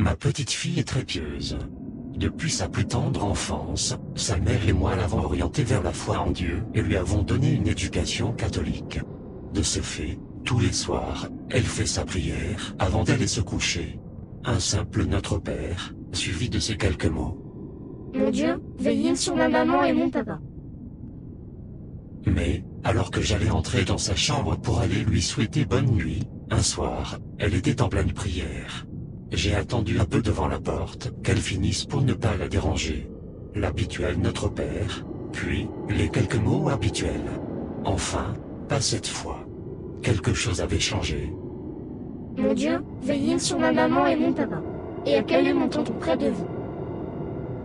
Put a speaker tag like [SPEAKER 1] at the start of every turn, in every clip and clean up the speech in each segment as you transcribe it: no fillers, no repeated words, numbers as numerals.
[SPEAKER 1] Ma petite fille est très pieuse. Depuis sa plus tendre enfance, sa mère et moi l'avons orientée vers la foi en Dieu et lui avons donné une éducation catholique. De ce fait, tous les soirs, elle fait sa prière avant d'aller se coucher. Un simple Notre Père, suivi de ces quelques mots.
[SPEAKER 2] Mon Dieu, veillez sur ma maman et mon papa.
[SPEAKER 1] Mais, alors que j'allais entrer dans sa chambre pour aller lui souhaiter bonne nuit, un soir, elle était en pleine prière. J'ai attendu un peu devant la porte, qu'elle finisse pour ne pas la déranger. L'habituel Notre Père, puis, les quelques mots habituels. Enfin, pas cette fois. Quelque chose avait changé.
[SPEAKER 2] Mon Dieu, veillez sur ma maman et mon papa. Et accueillez mon tonton près de vous.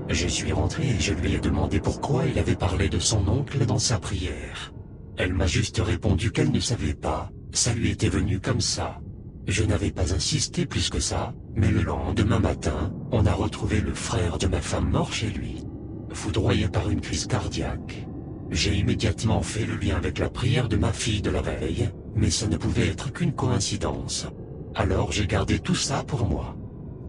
[SPEAKER 1] Je suis rentré et je lui ai demandé pourquoi il avait parlé de son oncle dans sa prière. Elle m'a juste répondu qu'elle ne savait pas, ça lui était venu comme ça. Je n'avais pas insisté plus que ça, mais le lendemain matin, on a retrouvé le frère de ma femme mort chez lui, foudroyé par une crise cardiaque. J'ai immédiatement fait le lien avec la prière de ma fille de la veille, mais ça ne pouvait être qu'une coïncidence. Alors j'ai gardé tout ça pour moi.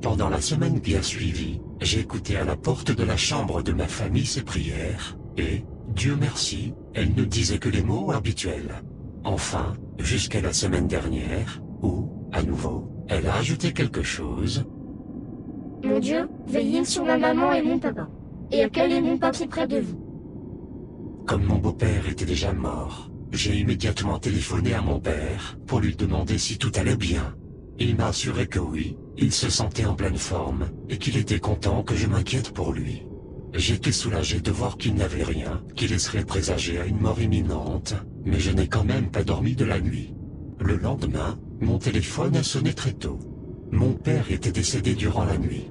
[SPEAKER 1] Pendant la semaine qui a suivi, j'ai écouté à la porte de la chambre de ma famille ses prières, et, Dieu merci, elle ne disait que les mots habituels. Enfin, jusqu'à la semaine dernière, où, à nouveau, elle a ajouté quelque chose.
[SPEAKER 2] Mon Dieu, veillez sur ma maman et mon papa. Et accueillez mon papy près de vous.
[SPEAKER 1] Comme mon beau-père était déjà mort, j'ai immédiatement téléphoné à mon père pour lui demander si tout allait bien. Il m'a assuré que oui, il se sentait en pleine forme et qu'il était content que je m'inquiète pour lui. J'étais soulagé de voir qu'il n'avait rien qui laisserait présager à une mort imminente, mais je n'ai quand même pas dormi de la nuit. Le lendemain, mon téléphone a sonné très tôt. Mon père était décédé durant la nuit,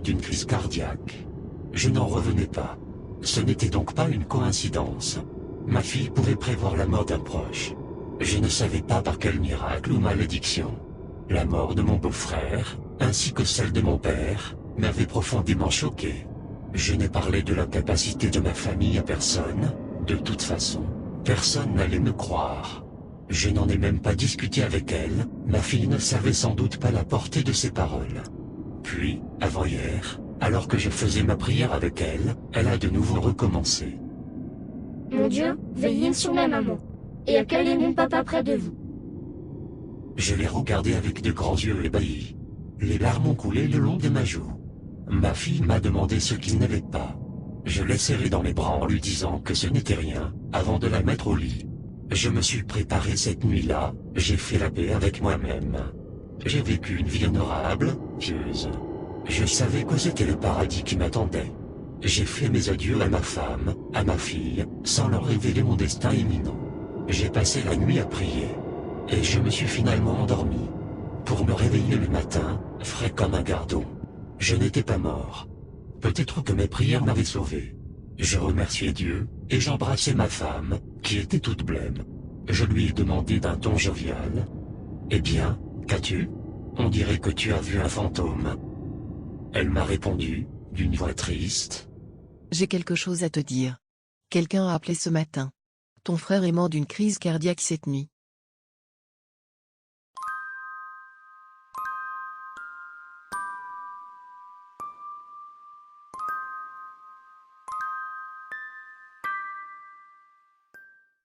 [SPEAKER 1] d'une crise cardiaque. Je n'en revenais pas. Ce n'était donc pas une coïncidence. Ma fille pouvait prévoir la mort d'un proche. Je ne savais pas par quel miracle ou malédiction. La mort de mon beau-frère, ainsi que celle de mon père, m'avait profondément choqué. Je n'ai parlé de la capacité de ma famille à personne. De toute façon, personne n'allait me croire. Je n'en ai même pas discuté avec elle, ma fille ne savait sans doute pas la portée de ses paroles. Puis, avant-hier, alors que je faisais ma prière avec elle, elle a de nouveau recommencé.
[SPEAKER 2] Mon Dieu, veillez sur ma maman. Et accueillez mon papa près de vous.
[SPEAKER 1] Je l'ai regardé avec de grands yeux ébahis. Les larmes ont coulé le long de ma joue. Ma fille m'a demandé ce qu'il n'avait pas. Je l'ai serrée dans mes bras en lui disant que ce n'était rien, avant de la mettre au lit. Je me suis préparé cette nuit-là, j'ai fait la paix avec moi-même. J'ai vécu une vie honorable, pieuse. Je savais que c'était le paradis qui m'attendait. J'ai fait mes adieux à ma femme, à ma fille, sans leur révéler mon destin imminent. J'ai passé la nuit à prier. Et je me suis finalement endormi. Pour me réveiller le matin, frais comme un gardon. Je n'étais pas mort. Peut-être que mes prières m'avaient sauvé. Je remerciais Dieu, et j'embrassais ma femme, qui était toute blême. Je lui ai demandé d'un ton jovial. « Eh bien, qu'as-tu ? On dirait que tu as vu un fantôme. » Elle m'a répondu, d'une voix triste.
[SPEAKER 3] « J'ai quelque chose à te dire. Quelqu'un a appelé ce matin. Ton frère est mort d'une crise cardiaque cette nuit.